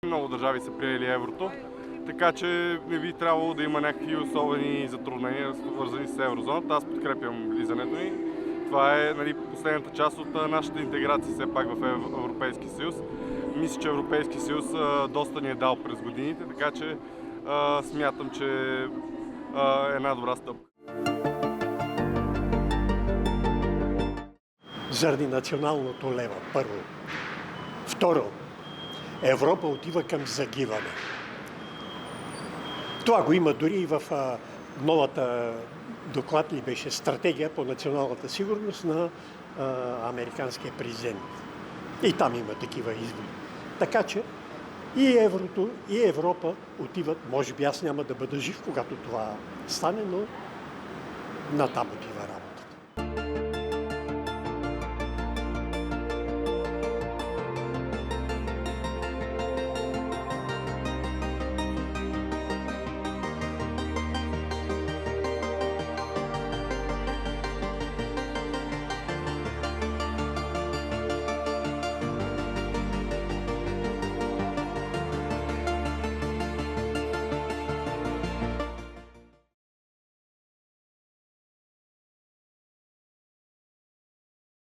Много държави са приели еврото, така че не би трябвало да има някакви особени затруднения, свързани с еврозоната. Аз подкрепям влизането ни. Това е последната част от нашата интеграция все пак в Европейския съюз. Мисля, че Европейския съюз доста ни е дал през годините, така че смятам, че е една добра стъпка. Заради националното лево, първо. Второ, Европа отива към загиване. Това го има дори и в новата доклад ли беше стратегия по националната сигурност на американския президент. И там има такива изводи. Така че и еврото, и Европа отиват, може би аз няма да бъда жив, когато това стане, но натам отива работа.